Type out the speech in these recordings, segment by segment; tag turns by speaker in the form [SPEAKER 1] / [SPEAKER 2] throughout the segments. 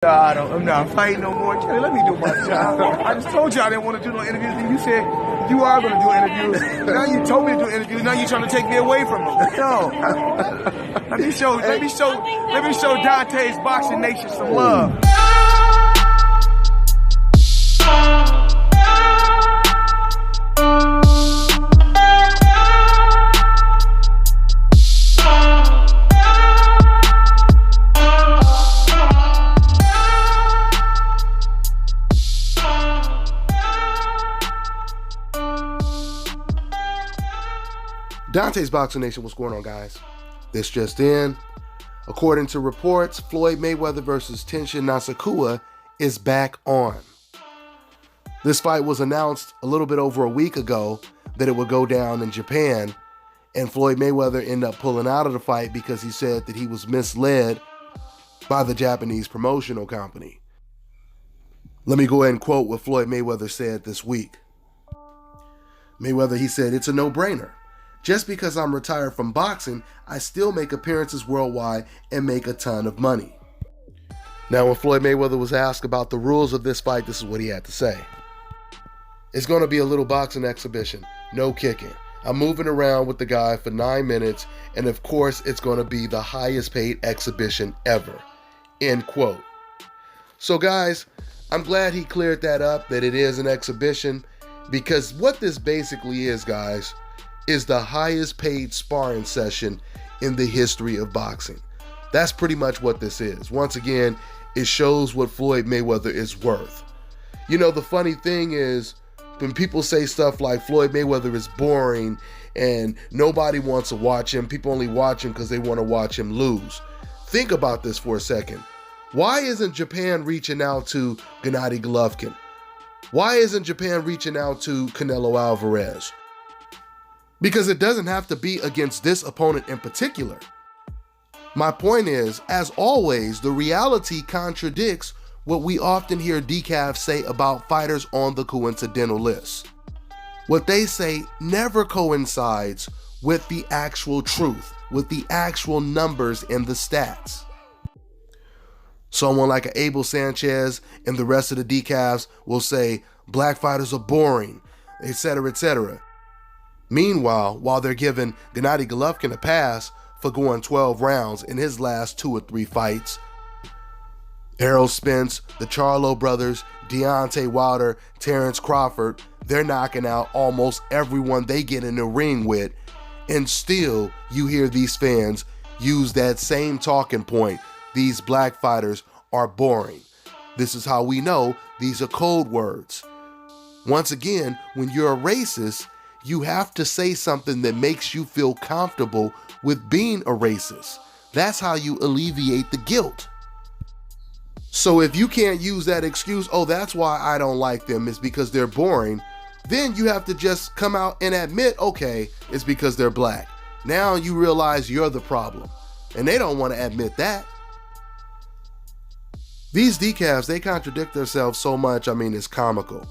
[SPEAKER 1] I'm not fighting no more. Kelly, let me do my job. I just told you I didn't want to do no interviews, and you said you are going to do interviews. Now you told me to do interviews. Now you're trying to take me away from them. No. Let me show Dante's Boxing Nation some love.
[SPEAKER 2] Dante's Boxing Nation, what's going on, guys? This just in. According to reports, Floyd Mayweather versus Tenshin Nasukawa is back on. This fight was announced a little bit over a week ago that it would go down in Japan, and Floyd Mayweather ended up pulling out of the fight because he said that he was misled by the Japanese promotional company. Let me go ahead and quote what Floyd Mayweather said this week. Mayweather, he said, "It's a no-brainer. Just because I'm retired from boxing, I still make appearances worldwide and make a ton of money." Now, when Floyd Mayweather was asked about the rules of this fight, this is what he had to say. "It's going to be a little boxing exhibition, no kicking. I'm moving around with the guy for 9 minutes, and of course, it's going to be the highest paid exhibition ever." End quote. So guys, I'm glad he cleared that up, that it is an exhibition, because what this basically is, guys, is the highest paid sparring session in the history of boxing. That's pretty much what this is. Once again, it shows what Floyd Mayweather is worth. You know, the funny thing is, when people say stuff like Floyd Mayweather is boring and nobody wants to watch him, people only watch him because they want to watch him lose. Think about this for a second. Why isn't Japan reaching out to Gennady Golovkin? Why isn't Japan reaching out to Canelo Alvarez? Because it doesn't have to be against this opponent in particular. My point is, as always, the reality contradicts what we often hear decaf say about fighters on the coincidental list. What they say never coincides with the actual truth, with the actual numbers and the stats. Someone like an Abel Sanchez and the rest of the decafs will say black fighters are boring, etc., etc. Meanwhile, while they're giving Gennady Golovkin a pass for going 12 rounds in his last 2 or 3 fights, Errol Spence, the Charlo brothers, Deontay Wilder, Terrence Crawford, they're knocking out almost everyone they get in the ring with, and still you hear these fans use that same talking point. These black fighters are boring. This is how we know these are code words. Once again, when you're a racist, you have to say something that makes you feel comfortable with being a racist. That's how you alleviate the guilt. So if you can't use that excuse, oh, that's why I don't like them, is because they're boring, then you have to just come out and admit, okay, it's because they're black. Now you realize you're the problem. And they don't want to admit that. These decafs, they contradict themselves so much, I mean, it's comical.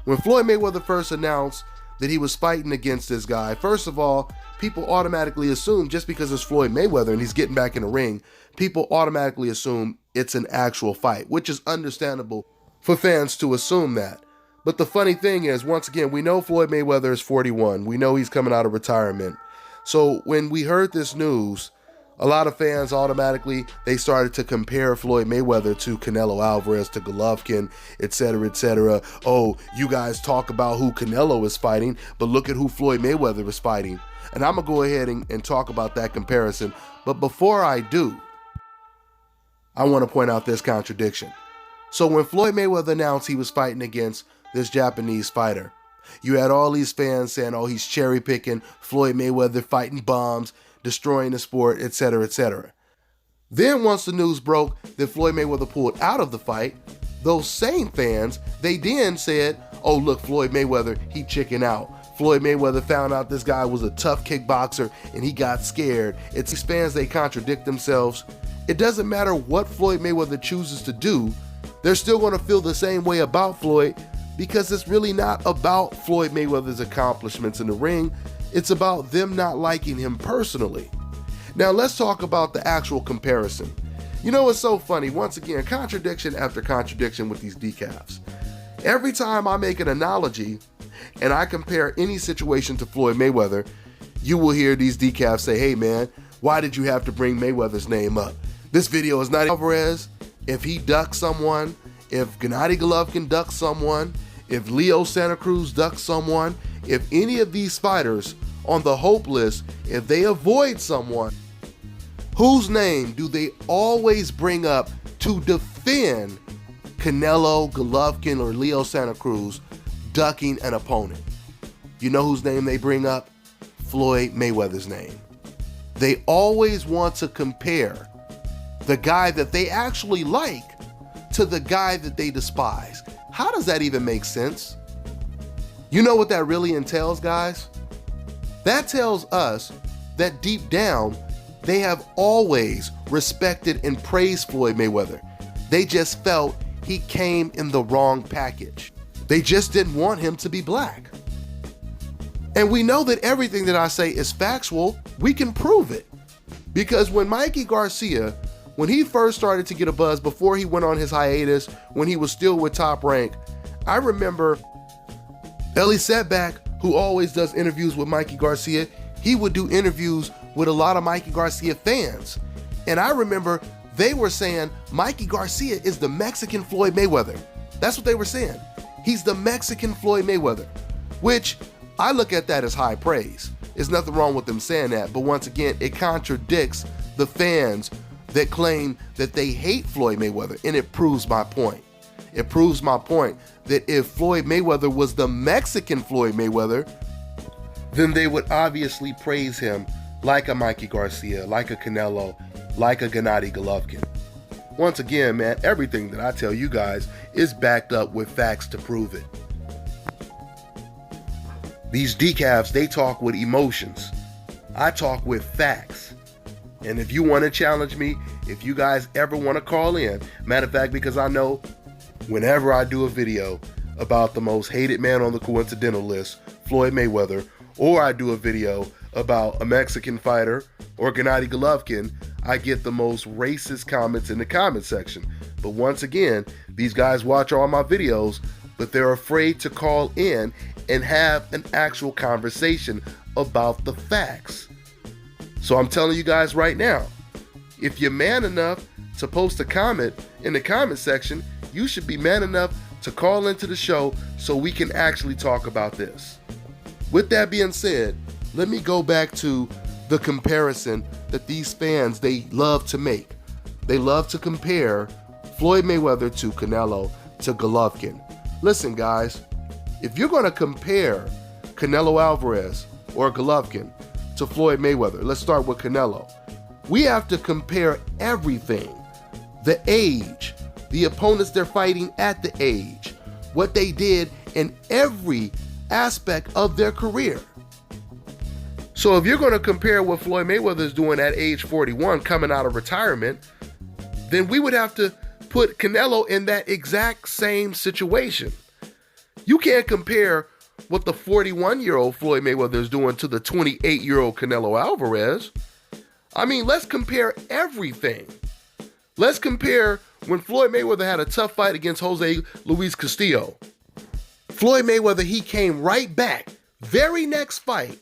[SPEAKER 2] When Floyd Mayweather first announced that he was fighting against this guy, first of all, people automatically assume, just because it's Floyd Mayweather and he's getting back in the ring, people automatically assume it's an actual fight, which is understandable for fans to assume that. But the funny thing is, once again, we know Floyd Mayweather is 41. We know he's coming out of retirement. So when we heard this news, a lot of fans automatically, they started to compare Floyd Mayweather to Canelo Alvarez, to Golovkin, etc., etc. Oh, you guys talk about who Canelo is fighting, but look at who Floyd Mayweather is fighting. And I'm going to go ahead and talk about that comparison. But before I do, I want to point out this contradiction. So when Floyd Mayweather announced he was fighting against this Japanese fighter, you had all these fans saying, oh, he's cherry picking, Floyd Mayweather fighting bombs, destroying the sport, etc., etc. Then once the news broke that Floyd Mayweather pulled out of the fight, those same fans, they then said, oh, look, Floyd Mayweather, he chickened out. Floyd Mayweather found out this guy was a tough kickboxer and he got scared. It's these fans, they contradict themselves. It doesn't matter what Floyd Mayweather chooses to do, they're still going to feel the same way about Floyd, because it's really not about Floyd Mayweather's accomplishments in the ring. It's about them not liking him personally. Now let's talk about the actual comparison. You know what's so funny? Once again, contradiction after contradiction with these decafs. Every time I make an analogy and I compare any situation to Floyd Mayweather, you will hear these decafs say, hey man, why did you have to bring Mayweather's name up? This video is not Alvarez. If he ducks someone, if Gennady Golovkin ducks someone, if Leo Santa Cruz ducks someone, if any of these fighters on the hope list, if they avoid someone, whose name do they always bring up to defend Canelo, Golovkin, or Leo Santa Cruz ducking an opponent? You know whose name they bring up? Floyd Mayweather's name. They always want to compare the guy that they actually like to the guy that they despise. How does that even make sense? You know what that really entails, guys? That tells us that deep down, they have always respected and praised Floyd Mayweather. They just felt he came in the wrong package. They just didn't want him to be black. And we know that everything that I say is factual. We can prove it. Because when Mikey Garcia, when he first started to get a buzz before he went on his hiatus, when he was still with Top Rank, I remember Ellie Setback, who always does interviews with Mikey Garcia, he would do interviews with a lot of Mikey Garcia fans. And I remember they were saying Mikey Garcia is the Mexican Floyd Mayweather. That's what they were saying. He's the Mexican Floyd Mayweather, which I look at that as high praise. There's nothing wrong with them saying that, but once again, it contradicts the fans that claim that they hate Floyd Mayweather, and it proves my point. It proves my point that if Floyd Mayweather was the Mexican Floyd Mayweather, then they would obviously praise him like a Mikey Garcia, like a Canelo, like a Gennady Golovkin. Once again, man, everything that I tell you guys is backed up with facts to prove it. These decafs, they talk with emotions. I talk with facts. And if you want to challenge me, if you guys ever want to call in, matter of fact, because I know whenever I do a video about the most hated man on the coincidental list, Floyd Mayweather, or I do a video about a Mexican fighter or Gennady Golovkin, I get the most racist comments in the comment section. But once again, these guys watch all my videos, but they're afraid to call in and have an actual conversation about the facts. So I'm telling you guys right now, if you're man enough to post a comment in the comment section, you should be man enough to call into the show so we can actually talk about this. With that being said, let me go back to the comparison that these fans, they love to make. They love to compare Floyd Mayweather to Canelo, to Golovkin. Listen, guys, if you're going to compare Canelo Alvarez or Golovkin to Floyd Mayweather, let's start with Canelo. We have to compare everything. The age, the opponents they're fighting at the age, what they did in every aspect of their career. So if you're going to compare what Floyd Mayweather is doing at age 41 coming out of retirement, then we would have to put Canelo in that exact same situation. You can't compare what the 41-year-old Floyd Mayweather is doing to the 28-year-old Canelo Alvarez. I mean, let's compare everything. Let's compare when Floyd Mayweather had a tough fight against Jose Luis Castillo. Floyd Mayweather, he came right back. Very next fight,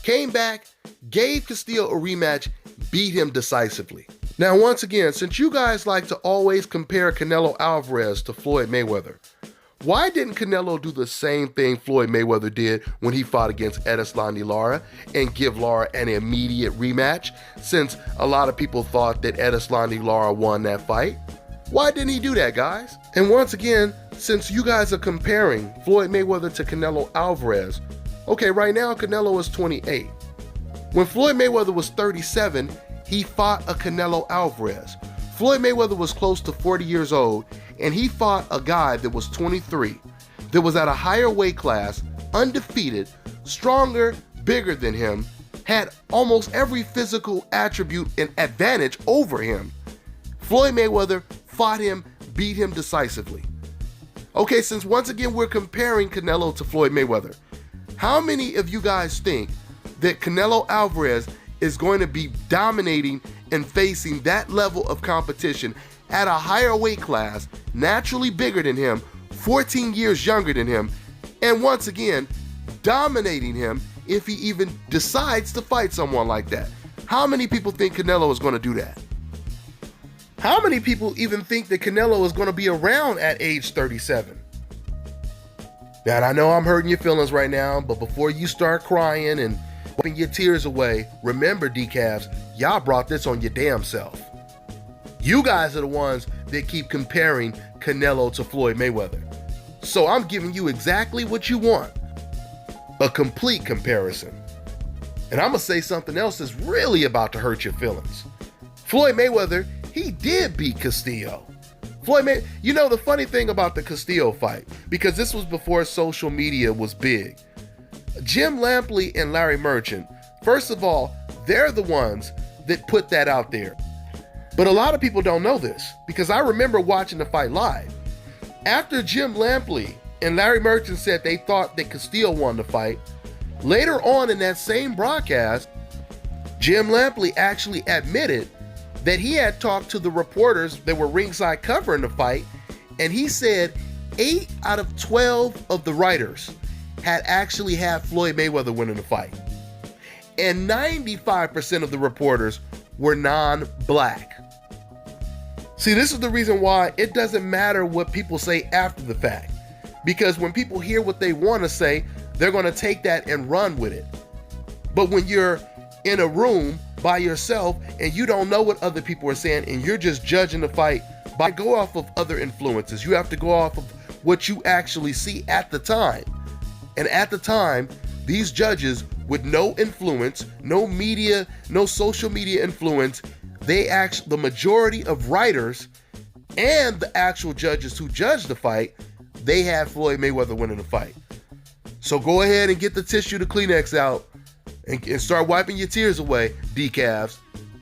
[SPEAKER 2] came back, gave Castillo a rematch, beat him decisively. Now, once again, since you guys like to always compare Canelo Alvarez to Floyd Mayweather, why didn't Canelo do the same thing Floyd Mayweather did when he fought against Erislandy Lara and give Lara an immediate rematch, since a lot of people thought that Erislandy Lara won that fight? Why didn't he do that, guys? And once again, since you guys are comparing Floyd Mayweather to Canelo Alvarez, okay, right now Canelo is 28. When Floyd Mayweather was 37, he fought a Canelo Alvarez. Floyd Mayweather was close to 40 years old, and he fought a guy that was 23, that was at a higher weight class, undefeated, stronger, bigger than him, had almost every physical attribute and advantage over him. Floyd Mayweather fought him, beat him decisively. Okay, since once again we're comparing Canelo to Floyd Mayweather, how many of you guys think that Canelo Alvarez is going to be dominating and facing that level of competition at a higher weight class, naturally bigger than him, 14 years younger than him, and once again, dominating him if he even decides to fight someone like that? How many people think Canelo is going to do that? How many people even think that Canelo is going to be around at age 37? Now, and I know I'm hurting your feelings right now, but before you start crying and wiping your tears away, remember, decafs, y'all brought this on your damn self. You guys are the ones that keep comparing Canelo to Floyd Mayweather. So I'm giving you exactly what you want. A complete comparison. And I'm going to say something else that's really about to hurt your feelings. Floyd Mayweather, he did beat Castillo. You know the funny thing about the Castillo fight, because this was before social media was big. Jim Lampley and Larry Merchant, first of all, they're the ones that put that out there. But a lot of people don't know this, because I remember watching the fight live. After Jim Lampley and Larry Merchant said they thought that Castillo won the fight, later on in that same broadcast, Jim Lampley actually admitted that he had talked to the reporters that were ringside covering the fight, and he said 8 out of 12 of the writers had actually had Floyd Mayweather winning the fight. And 95% of the reporters were non-black. See, this is the reason why it doesn't matter what people say after the fact. Because when people hear what they want to say, they're going to take that and run with it. But when you're in a room by yourself and you don't know what other people are saying and you're just judging the fight, go off of other influences. You have to go off of what you actually see at the time. And at the time, these judges with no influence, no media, no social media influence, the majority of writers and the actual judges who judged the fight, they had Floyd Mayweather winning the fight. So go ahead and get the tissue, the Kleenex out, and start wiping your tears away, decafs.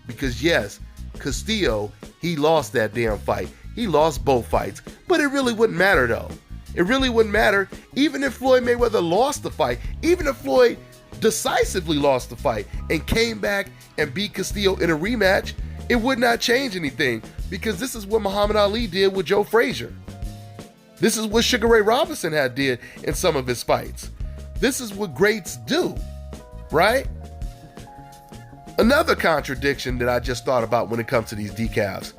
[SPEAKER 2] Because yes, Castillo, he lost that damn fight. He lost both fights. But it really wouldn't matter though. It really wouldn't matter even if Floyd Mayweather lost the fight. Even if Floyd decisively lost the fight and came back and beat Castillo in a rematch, it would not change anything, because this is what Muhammad Ali did with Joe Frazier. This is what Sugar Ray Robinson had did in some of his fights. This is what greats do, right? Another contradiction that I just thought about when it comes to these decafs.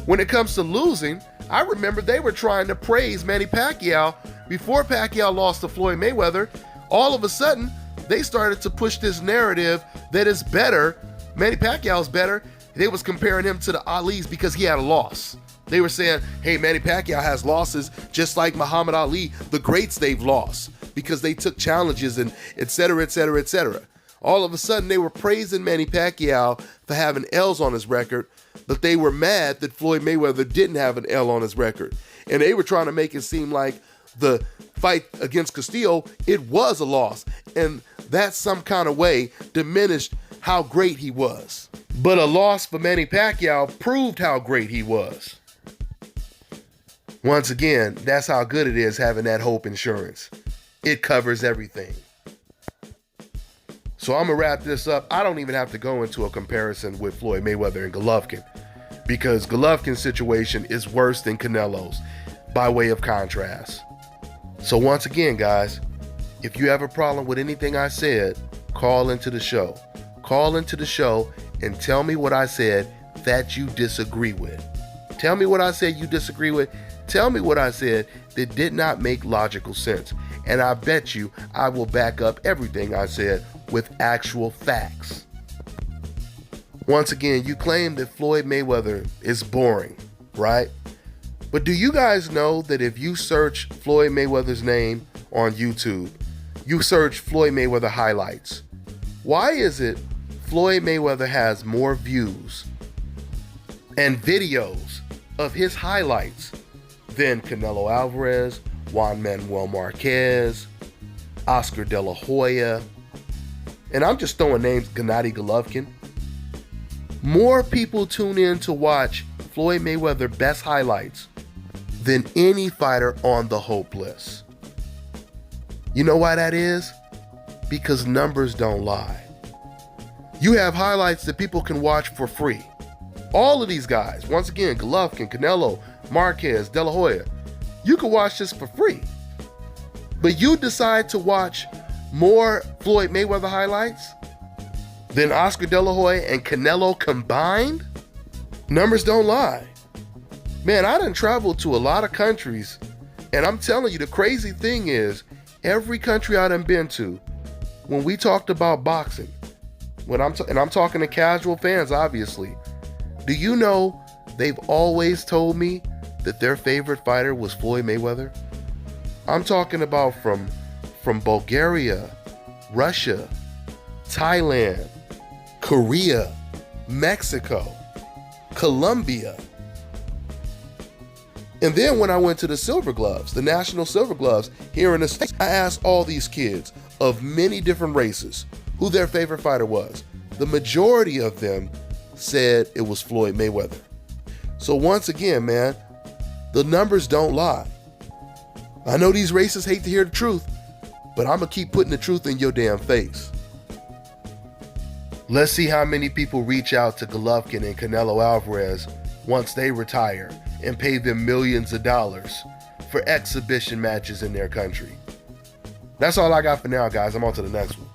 [SPEAKER 2] When it comes to losing, I remember they were trying to praise Manny Pacquiao before Pacquiao lost to Floyd Mayweather. All of a sudden, they started to push this narrative that is better. Manny Pacquiao's better. They was comparing him to the Ali's because he had a loss. They were saying, hey, Manny Pacquiao has losses just like Muhammad Ali, the greats they've lost because they took challenges and et cetera, et cetera, et cetera. All of a sudden, they were praising Manny Pacquiao for having L's on his record, but they were mad that Floyd Mayweather didn't have an L on his record. And they were trying to make it seem like the fight against Castillo, it was a loss. And that some kind of way diminished how great he was. But a loss for Manny Pacquiao proved how great he was. Once again, that's how good it is having that Hope insurance. It covers everything. So I'm going to wrap this up. I don't even have to go into a comparison with Floyd Mayweather and Golovkin, because Golovkin's situation is worse than Canelo's by way of contrast. So once again, guys, if you have a problem with anything I said, call into the show. Call into the show and tell me what I said that you disagree with. Tell me what I said you disagree with. Tell me what I said that did not make logical sense. And I bet you I will back up everything I said with actual facts. Once again, you claim that Floyd Mayweather is boring, right? But do you guys know that if you search Floyd Mayweather's name on YouTube, you search Floyd Mayweather highlights, why is it Floyd Mayweather has more views and videos of his highlights than Canelo Alvarez, Juan Manuel Marquez, Oscar De La Hoya, and I'm just throwing names, Gennady Golovkin? More people tune in to watch Floyd Mayweather best highlights than any fighter on the Hope list. You know why that is? Because numbers don't lie. You have highlights that people can watch for free. All of these guys, once again, Golovkin, Canelo, Marquez, De La Hoya, you can watch this for free. But you decide to watch more Floyd Mayweather highlights than Oscar De La Hoya and Canelo combined? Numbers don't lie. Man, I done traveled to a lot of countries, and I'm telling you, the crazy thing is, every country I done been to, when we talked about boxing, and I'm talking to casual fans, obviously, do you know they've always told me that their favorite fighter was Floyd Mayweather? I'm talking about from Bulgaria, Russia, Thailand, Korea, Mexico, Colombia. And then when I went to the Silver Gloves, the National Silver Gloves here in the States, I asked all these kids of many different races who their favorite fighter was. The majority of them said it was Floyd Mayweather. So once again, man, the numbers don't lie. I know these racists hate to hear the truth, but I'm gonna keep putting the truth in your damn face. Let's see how many people reach out to Golovkin and Canelo Alvarez once they retire and pay them millions of dollars for exhibition matches in their country. That's all I got for now, guys. I'm on to the next one.